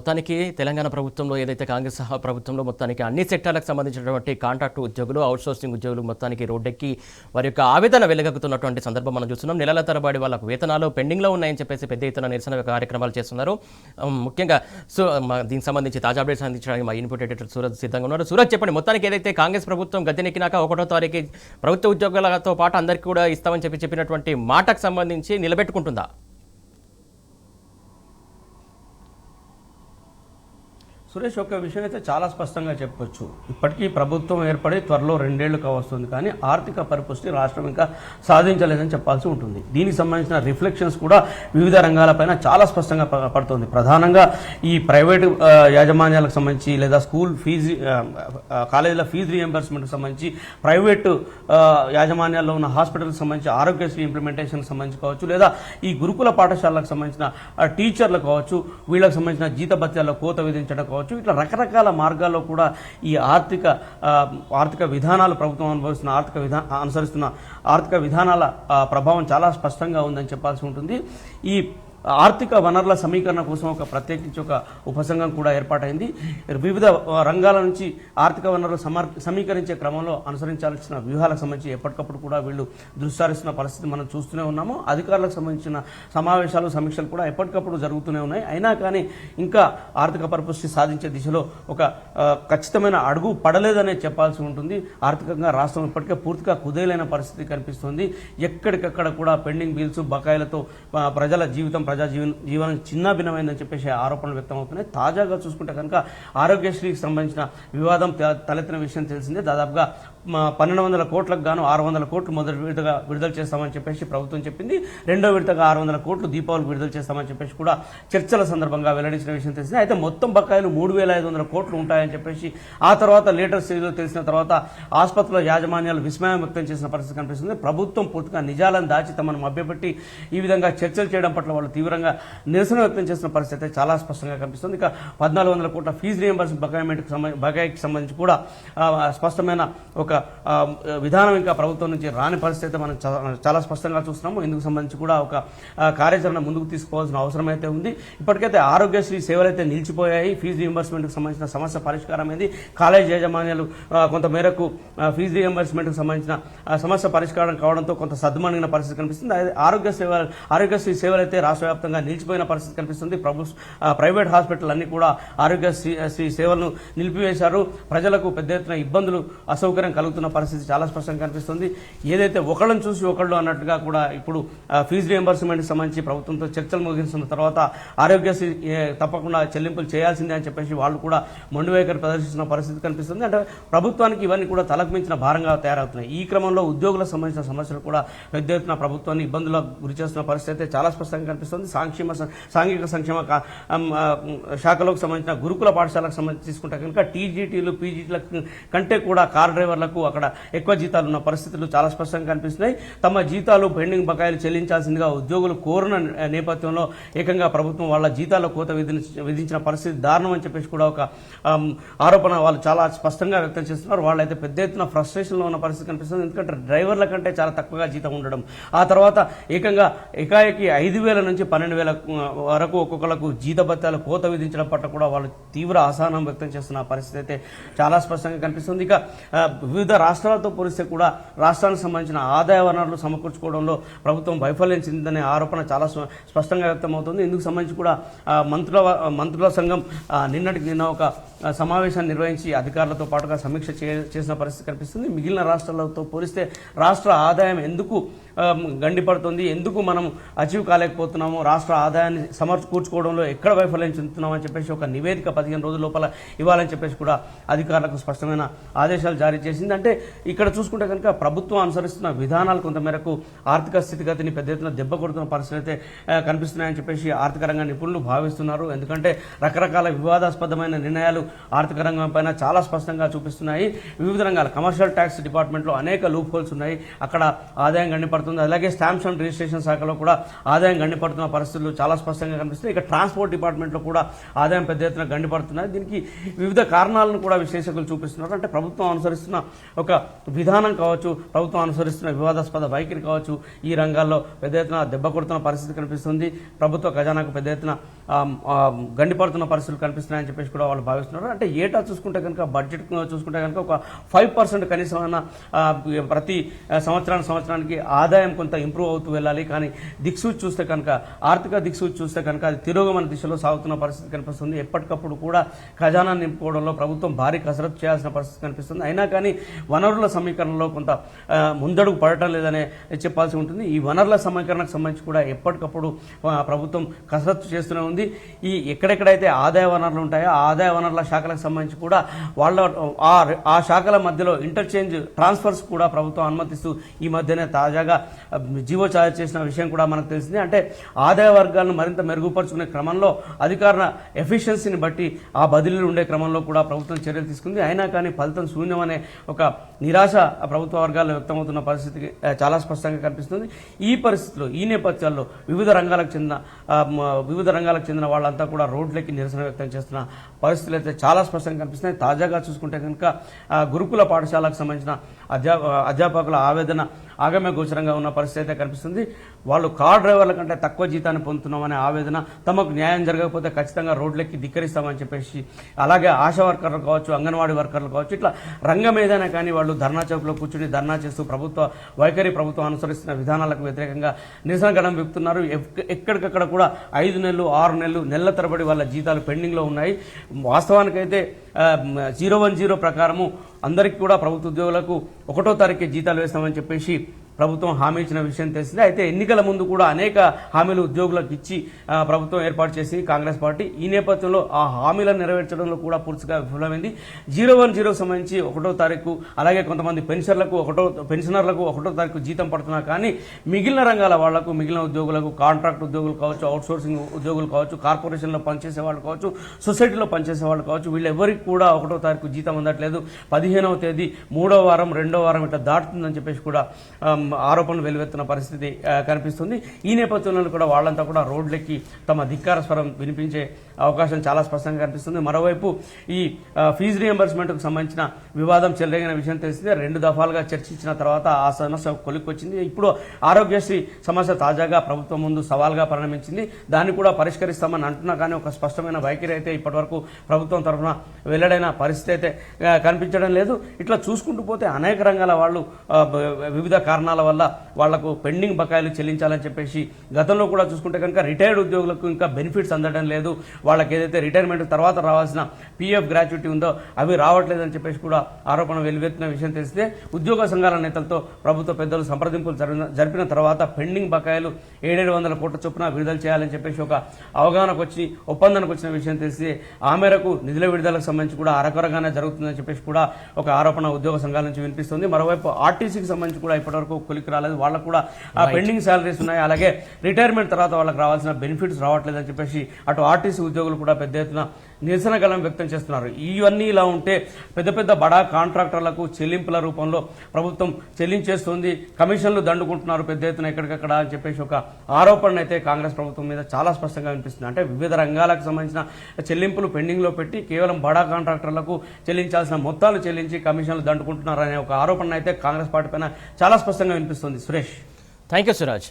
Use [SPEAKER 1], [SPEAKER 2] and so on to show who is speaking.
[SPEAKER 1] మొత్తానికి తెలంగాణ ప్రభుత్వంలో ఏదైతే కాంగ్రెస్ ప్రభుత్వంలో మొత్తానికి అన్ని సెక్టార్లకు సంబంధించినటువంటి కాంట్రాక్టు ఉద్యోగులు అవుట్సోర్సింగ్ ఉద్యోగులు మొత్తానికి రోడ్డెక్కి వారి యొక్క ఆవేదన వెలగక్కుతున్నటువంటి సందర్భం మనం చూస్తున్నాం. నెలల తరబడి వాళ్ళకు వేతనాలు పెండింగ్లో ఉన్నాయని చెప్పేసి పెద్ద ఎత్తున నిరసన కార్యక్రమాలు చేస్తున్నారు. ముఖ్యంగా దీనికి సంబంధించి తాజా అప్డేట్స్ అందించడానికి మా ఇన్పుట్ ఎడిటర్ సూరజ్ సిద్ధంగా ఉన్నారు. సూరజ్, చెప్పండి, మొత్తానికి ఏదైతే కాంగ్రెస్ ప్రభుత్వం గద్దెనెక్కినాక 1వ తారీఖు ప్రభుత్వ ఉద్యోగులతో పాటు అందరికీ కూడా ఇస్తామని చెప్పినటువంటి మాటకు సంబంధించి నిలబెట్టుకుంటుందా?
[SPEAKER 2] సురేష్, ఒక విషయం అయితే చాలా స్పష్టంగా చెప్పొచ్చు. ఇప్పటికీ ప్రభుత్వం ఏర్పడి త్వరలో 2 ఏళ్లు కావస్తుంది, కానీ ఆర్థిక పరిపుష్టి రాష్ట్రం ఇంకా సాధించలేదని చెప్పాల్సి ఉంటుంది. దీనికి సంబంధించిన రిఫ్లెక్షన్స్ కూడా వివిధ రంగాలపైన చాలా స్పష్టంగా పడుతుంది. ప్రధానంగా ఈ ప్రైవేటు యాజమాన్యాలకు సంబంధించి లేదా స్కూల్ ఫీజు కాలేజీల ఫీజు రియంబర్స్మెంట్కి సంబంధించి, ప్రైవేటు యాజమాన్యాల్లో ఉన్న హాస్పిటల్కి సంబంధించి ఆరోగ్యశ్రీ ఇంప్లిమెంటేషన్కి సంబంధించి కావచ్చు, లేదా ఈ గురుకుల పాఠశాలకు సంబంధించిన టీచర్లు కావచ్చు, వీళ్ళకి సంబంధించిన జీతభత్యాల్లో కోత విధించడం కావచ్చు, ఇట్లా రకరకాల మార్గాల్లో కూడా ఈ ఆర్థిక విధానాలు ప్రభుత్వం అనుసరిస్తున్న ఆర్థిక విధానాల ప్రభావం చాలా స్పష్టంగా ఉందని చెప్పాల్సి ఉంటుంది. ఈ ఆర్థిక వనరుల సమీకరణ కోసం ఒక ప్రత్యేకించి ఒక ఉపసంఘం కూడా ఏర్పాటైంది. వివిధ రంగాల నుంచి ఆర్థిక వనరులు సమీకరించే క్రమంలో అనుసరించాల్సిన వ్యూహాలకు సంబంధించి ఎప్పటికప్పుడు కూడా వీళ్ళు దృష్టి పరిస్థితి మనం చూస్తూనే ఉన్నాము. అధికారులకు సంబంధించిన సమావేశాలు, సమీక్షలు కూడా ఎప్పటికప్పుడు జరుగుతూనే ఉన్నాయి. అయినా కానీ ఇంకా ఆర్థిక పరిపుష్టి సాధించే దిశలో ఒక ఖచ్చితమైన అడుగు పడలేదనే చెప్పాల్సి ఉంటుంది. ఆర్థికంగా రాష్ట్రం ఇప్పటికే పూర్తిగా కుదేలైన పరిస్థితి కనిపిస్తుంది. ఎక్కడికక్కడ కూడా పెండింగ్ బిల్స్, బకాయిలతో ప్రజల జీవితం, జీవనం చిన్నాభిన్నమైందని చెప్పేసి ఆరోపణలు వ్యక్తమవుతున్నాయి. తాజాగా చూసుకుంటే కనుక ఆరోగ్యశ్రీకి సంబంధించిన వివాదం తలెత్తిన విషయం తెలిసిందే. దాదాపుగా 1200 కోట్లకు గాను 600 కోట్లు మొదటి విడతగా విడుదల చేస్తామని చెప్పేసి ప్రభుత్వం చెప్పింది. రెండో విడతగా 600 కోట్లు దీపావళికి విడుదల చేస్తామని చెప్పేసి కూడా చర్చల సందర్భంగా వెల్లడించిన విషయం తెలిసింది. అయితే మొత్తం బకాయిలు 3500 కోట్లు ఉంటాయని చెప్పేసి ఆ తర్వాత లేటర్ స్టేజ్లో తెలిసిన తర్వాత ఆసుపత్రుల యాజమాన్యాలు విస్మయం వ్యక్తం చేసిన పరిస్థితి కనిపిస్తుంది. ప్రభుత్వం పూర్తిగా నిజాలను దాచి తమను మభ్యపెట్టి ఈ విధంగా చర్చలు చేయడం పట్ల వాళ్ళు తీవ్రంగా నిరసన వ్యక్తం చేసిన పరిస్థితి చాలా స్పష్టంగా కనిపిస్తుంది. ఇక 1400 కోట్ల ఫీజు రియంబర్స్మెంట్ బకాయికి సంబంధించి కూడా స్పష్టమైన ఒక విధానం ఇంకా ప్రభుత్వం నుంచి రాని పరిస్థితి మనం చాలా స్పష్టంగా చూస్తున్నాము. ఇందుకు సంబంధించి కూడా ఒక కార్యాచరణ ముందుకు తీసుకోవాల్సిన అవసరం అయితే ఉంది. ఇప్పటికైతే ఆరోగ్యశ్రీ సేవలు అయితే నిలిచిపోయాయి. ఫీజు రియంబర్స్మెంట్కి సంబంధించిన సమస్య పరిష్కారం అయింది. కాలేజ్ యాజమాన్యాలు కొంత మేరకు ఫీజు రియంబర్స్మెంట్కి సంబంధించిన సమస్య పరిష్కారం కావడంతో కొంత సద్దుమణిగిన పరిస్థితి కనిపిస్తుంది. ఆరోగ్యశ్రీ సేవలు అయితే రాష్ట్ర వ్యాప్తంగా నిలిచిపోయిన పరిస్థితి కనిపిస్తుంది. ప్రైవేట్ హాస్పిటల్ అన్ని కూడా ఆరోగ్యశ్రీ సేవలను నిలిపివేశారు. ప్రజలకు పెద్ద ఎత్తున ఇబ్బందులు, అసౌకర్యం కలుగుతున్న పరిస్థితి చాలా స్పష్టంగా కనిపిస్తుంది. ఏదైతే ఒకళ్ళని చూసి ఒకళ్ళు అన్నట్టుగా కూడా ఇప్పుడు ఫీజు రియంబర్స్మెంట్కి సంబంధించి ప్రభుత్వంతో చర్చలు ముగిస్తున్న తర్వాత ఆరోగ్యశ్రీ తప్పకుండా చెల్లింపులు చేయాల్సిందే అని చెప్పేసి వాళ్ళు కూడా మొండి వైఖరి ప్రదర్శిస్తున్న పరిస్థితి కనిపిస్తుంది. అంటే ప్రభుత్వానికి ఇవన్నీ కూడా తలకు మించిన భారంగా తయారవుతున్నాయి. ఈ క్రమంలో ఉద్యోగులకు సంబంధించిన సమస్యలు కూడా పెద్ద ఎత్తున ప్రభుత్వాన్ని ఇబ్బందులకు గురి చేస్తున్న పరిస్థితి అయితే చాలా స్పష్టంగా కనిపిస్తుంది. సాంఘిక సంక్షేమ శాఖలకు సంబంధించిన గురుకుల పాఠశాలకు సంబంధించి తీసుకుంటే కనుక టీజీటీలు, పీజీటీల కంటే కూడా కార్ డ్రైవర్లకు అక్కడ ఎక్కువ జీతాలు ఉన్న పరిస్థితులు చాలా స్పష్టంగా కనిపిస్తున్నాయి. తమ జీతాలు పెండింగ్ బకాయిలు చెల్లించాల్సిందిగా ఉద్యోగులు కోరిన నేపథ్యంలో ఏకంగా ప్రభుత్వం వాళ్ళ జీతాల కోత విధించిన పరిస్థితి దారుణం అని చెప్పేసి కూడా ఒక ఆరోపణ వాళ్ళు చాలా స్పష్టంగా వ్యక్తం చేస్తున్నారు. వాళ్ళైతే పెద్ద ఎత్తున ఫ్రస్ట్రేషన్లో ఉన్న పరిస్థితి కనిపిస్తుంది. ఎందుకంటే డ్రైవర్ల కంటే చాలా తక్కువగా జీతం ఉండడం, ఆ తర్వాత ఏకాఏకి 5,000 నుంచి 12,000 వరకు ఒక్కొక్కలకు జీతభత్యాలు కోత విధించడం పట్ల కూడా వాళ్ళు తీవ్ర అసహనం వ్యక్తం చేస్తున్న పరిస్థితి అయితే చాలా స్పష్టంగా కనిపిస్తుంది. ఇక వివిధ రాష్ట్రాలతో పోలిస్తే కూడా రాష్ట్రానికి సంబంధించిన ఆదాయ వనరులు సమకూర్చుకోవడంలో ప్రభుత్వం వైఫల్యం చెందిందనే ఆరోపణ చాలా స్పష్టంగా వ్యక్తమవుతుంది. ఇందుకు సంబంధించి కూడా మంత్రుల సంఘం నిన్న ఒక సమావేశాన్ని నిర్వహించి అధికారులతో పాటుగా సమీక్ష చేసిన పరిస్థితి కనిపిస్తుంది. మిగిలిన రాష్ట్రాలతో పోలిస్తే రాష్ట్ర ఆదాయం ఎందుకు గండిపడుతుంది, ఎందుకు మనం అచీవ్ కాలేకపోతున్నాము, రాష్ట్ర ఆదాయాన్ని సమకూర్చుకోవడంలో ఎక్కడ వైఫల్యం చెందుతున్నామని చెప్పేసి ఒక నివేదిక 15 రోజుల లోపల ఇవ్వాలని చెప్పేసి కూడా అధికారులకు స్పష్టమైన ఆదేశాలు జారీ చేసింది. అంటే ఇక్కడ చూసుకుంటే కనుక ప్రభుత్వం అనుసరిస్తున్న విధానాలు కొంతమేరకు ఆర్థిక స్థితిగతిని పెద్ద ఎత్తున దెబ్బ కొడుతున్న పరిస్థితి అయితే కనిపిస్తున్నాయని చెప్పేసి ఆర్థిక రంగ నిపుణులు భావిస్తున్నారు. ఎందుకంటే రకరకాల వివాదాస్పదమైన నిర్ణయాలు ఆర్థిక రంగం పైన చాలా స్పష్టంగా చూపిస్తున్నాయి. వివిధ రంగాల కమర్షియల్ ట్యాక్స్ డిపార్ట్మెంట్లో అనేక లూప్ హోల్స్ ఉన్నాయి. అక్కడ ఆదాయం గండిపడుతున్న గండిపడుతుంది. అలాగే స్టాంప్స్ అండ్ రిజిస్ట్రేషన్ శాఖలో కూడా ఆదాయం గండిపడుతున్న పరిస్థితులు చాలా స్పష్టంగా కనిపిస్తుంది. ఇక ట్రాన్స్పోర్ట్ డిపార్ట్మెంట్లో కూడా ఆదాయం పెద్ద ఎత్తున గండిపడుతున్నాయి. దీనికి వివిధ కారణాలను కూడా విశ్లేషకులు చూపిస్తున్నారు. అంటే ప్రభుత్వం అనుసరిస్తున్న ఒక విధానం కావచ్చు, ప్రభుత్వం అనుసరిస్తున్న వివాదాస్పద వైఖరి కావచ్చు, ఈ రంగాల్లో పెద్ద ఎత్తున దెబ్బ కొడుతున్న పరిస్థితి కనిపిస్తుంది. ప్రభుత్వ ఖజానాకు పెద్ద ఎత్తున గండిపడుతున్న పరిస్థితులు కనిపిస్తున్నాయని చెప్పేసి కూడా వాళ్ళు భావిస్తున్నారు. అంటే ఏటా చూసుకుంటే కనుక, బడ్జెట్ చూసుకుంటే కనుక ఒక 5% కనీసమైన ప్రతి సంవత్సరానికి ఆదాయం కొంత ఇంప్రూవ్ అవుతూ వెళ్ళాలి. కానీ దిక్సూచి చూస్తే కనుక, ఆర్థిక దిక్సూచి చూస్తే కనుక అది తిరోగమన దిశలో సాగుతున్న పరిస్థితి కనిపిస్తుంది. ఎప్పటికప్పుడు కూడా ఖజానా నింపుకోవడంలో ప్రభుత్వం భారీ కసరత్తు చేయాల్సిన పరిస్థితి కనిపిస్తుంది. అయినా కానీ వనరుల సమీకరణలో కొంత ముందడుగు పడటం లేదనే చెప్పాల్సి ఉంటుంది. ఈ వనరుల సమీకరణకు సంబంధించి కూడా ఎప్పటికప్పుడు ప్రభుత్వం కసరత్తు చేస్తూనే ఉంది. ఈ ఎక్కడెక్కడైతే ఆదాయ వనరులు ఉంటాయో ఆ ఆదాయ వనరుల శాఖలకు సంబంధించి కూడా వాళ్ళ ఆ శాఖల మధ్యలో ఇంటర్చేంజ్ ట్రాన్స్ఫర్స్ కూడా ప్రభుత్వం అనుమతిస్తూ ఈ మధ్యనే తాజాగా జీవో జారీ చేసిన విషయం కూడా మనకు తెలిసింది. అంటే ఆదాయ వర్గాలను మరింత మెరుగుపరుచుకునే క్రమంలో అధికార ఎఫిషియన్సీని బట్టి ఆ బదిలీలు ఉండే క్రమంలో కూడా ప్రభుత్వం చర్యలు తీసుకుంది. అయినా కానీ ఫలితం శూన్యం అనే ఒక నిరాశ ప్రభుత్వ వర్గాల్లో వ్యక్తమవుతున్న పరిస్థితి చాలా స్పష్టంగా కనిపిస్తుంది. ఈ పరిస్థితిలో, ఈ నేపథ్యాల్లో వివిధ రంగాలకు చెందిన వాళ్ళంతా కూడా రోడ్లకి నిరసన వ్యక్తం చేస్తున్న పరిస్థితులు అయితే చాలా స్పష్టంగా కనిపిస్తున్నాయి. తాజాగా చూసుకుంటే కనుక గురుకుల పాఠశాలకు సంబంధించిన అధ్యాపకుల ఆవేదన ఆగమ్య గోచరంగా ఉన్న పరిస్థితి అయితే కనిపిస్తుంది. వాళ్ళు కార్ డ్రైవర్ల కంటే తక్కువ జీతాన్ని పొందుతున్నామనే ఆవేదన, తమకు న్యాయం జరగకపోతే ఖచ్చితంగా రోడ్లెక్కి ధిక్కరిస్తామని చెప్పేసి, అలాగే ఆశా వర్కర్లు కావచ్చు, అంగన్వాడీ వర్కర్లు కావచ్చు, ఇట్లా రంగం ఏదైనా కానీ వాళ్ళు ధర్నా చౌక్లో కూర్చుని ధర్నా చేస్తూ ప్రభుత్వం అనుసరిస్తున్న విధానాలకు వ్యతిరేకంగా నిరసన గడం విప్పుతున్నారు. ఎక్కడికక్కడ కూడా 5 నెలలు, 6 నెలలు, నెలల తరబడి వాళ్ళ జీతాలు పెండింగ్లో ఉన్నాయి. వాస్తవానికైతే 010 ప్రకారము అందరికీ కూడా ప్రభుత్వ ఉద్యోగులకు 1వ తారీఖు జీతాలు వేస్తామని చెప్పేసి ప్రభుత్వం హామీ ఇచ్చిన విషయం తెలిసిందే. అయితే ఎన్నికల ముందు కూడా అనేక హామీలు ఉద్యోగులకు ఇచ్చి ప్రభుత్వం ఏర్పాటు చేసి కాంగ్రెస్ పార్టీ, ఈ నేపథ్యంలో ఆ హామీలను నెరవేర్చడంలో కూడా పూర్తిగా విఫలమైంది. 010 సంబంధించి 1వ తారీఖు, అలాగే కొంతమంది పెన్షనర్లకు 1వ తారీఖు జీతం పడుతున్నా కానీ మిగిలిన రంగాల వాళ్లకు, మిగిలిన ఉద్యోగులకు, కాంట్రాక్ట్ ఉద్యోగులు కావచ్చు, అవుట్సోర్సింగ్ ఉద్యోగులు కావచ్చు, కార్పొరేషన్లో పనిచేసే వాళ్ళు కావచ్చు, సొసైటీలో పనిచేసే వాళ్ళు కావచ్చు, వీళ్ళెవరికి కూడా 1వ తారీఖు జీతం అందట్లేదు. 15వ తేదీ 3వ వారం, 2వ వారం ఇట్లా దాటుతుందని చెప్పేసి కూడా ఆరోపణలు వెలువెత్తున్న పరిస్థితి కనిపిస్తుంది. ఈ నేపథ్యంలో కూడా వాళ్ళంతా కూడా రోడ్లెక్కి తమ ధిక్కార స్వరం వినిపించే అవకాశం చాలా స్పష్టంగా కనిపిస్తుంది. మరోవైపు ఈ ఫీజు రియంబర్స్మెంట్కు సంబంధించిన వివాదం చెలరేగిన విషయం తెలిసిందే. 2 దఫాలుగా చర్చించిన తర్వాత ఆ సమస్య కొలిక్కొచ్చింది. ఇప్పుడు ఆరోగ్యశ్రీ సమస్య తాజాగా ప్రభుత్వం ముందు సవాల్గా పరిణమించింది. దాన్ని కూడా పరిష్కరిస్తామని అంటున్నా కానీ ఒక స్పష్టమైన వైఖరి అయితే ఇప్పటివరకు ప్రభుత్వం తరఫున వెల్లడైన పరిస్థితి అయితే కనిపించడం లేదు. ఇట్లా చూసుకుంటూ పోతే అనేక రంగాల వాళ్ళు వివిధ కారణాల వల్ల వాళ్లకు పెండింగ్ బకాయిలు చెల్లించాలని చెప్పేసి గతంలో కూడా చూసుకుంటే కనుక రిటైర్డ్ ఉద్యోగులకు ఇంకా బెనిఫిట్స్ అందడం లేదు. వాళ్ళకి ఏదైతే రిటైర్మెంట్ తర్వాత రావాల్సిన పీఎఫ్ గ్రాట్యుటీ ఉందో అవి రావట్లేదని చెప్పేసి కూడా ఆరోపణ వెలువెత్తిన విషయం తెలిస్తే, ఉద్యోగ సంఘాల నేతలతో ప్రభుత్వ పెద్దలు సంప్రదింపులు జరిపిన తర్వాత పెండింగ్ బకాయిలు 700 కోట్ల చొప్పున విడుదల చేయాలని చెప్పేసి ఒక అవగాహనకు వచ్చి ఒప్పందానికి వచ్చిన విషయం తెలిస్తే, ఆ మేరకు నిధుల విడుదలకు సంబంధించి కూడా అరకొరగానే జరుగుతుందని చెప్పేసి కూడా ఒక ఆరోపణ ఉద్యోగ సంఘాల నుంచి వినిపిస్తుంది. మరోవైపు ఆర్టీసీకి సంబంధించి కూడా ఇప్పటివరకు కొలికి రాలేదు. వాళ్ళకు కూడా పెండింగ్ శాలరీస్ ఉన్నాయి. అలాగే రిటైర్మెంట్ తర్వాత వాళ్ళకి రావాల్సిన బెనిఫిట్స్ రావట్లేదని చెప్పేసి అటు ఆర్టీసీ ఉద్యోగులు కూడా పెద్ద ఎత్తున నిరసన గలం వ్యక్తం చేస్తున్నారు. ఇవన్నీ ఇలా ఉంటే పెద్ద పెద్ద బడా కాంట్రాక్టర్లకు చెల్లింపుల రూపంలో ప్రభుత్వం చెల్లించేస్తుంది, కమిషన్లు దండుకుంటున్నారు పెద్ద ఎత్తున ఎక్కడికక్కడ అని చెప్పేసి ఒక ఆరోపణ అయితే కాంగ్రెస్ ప్రభుత్వం మీద చాలా స్పష్టంగా వినిపిస్తుంది. అంటే వివిధ రంగాలకు సంబంధించిన చెల్లింపులు పెండింగ్లో పెట్టి కేవలం బడా కాంట్రాక్టర్లకు చెల్లించాల్సిన మొత్తాలు చెల్లించి కమిషన్లు దండుకుంటున్నారనే ఒక ఆరోపణ అయితే కాంగ్రెస్ పార్టీ పైన చాలా స్పష్టంగా వినిపిస్తుంది. Suresh,
[SPEAKER 1] thank you Suraj.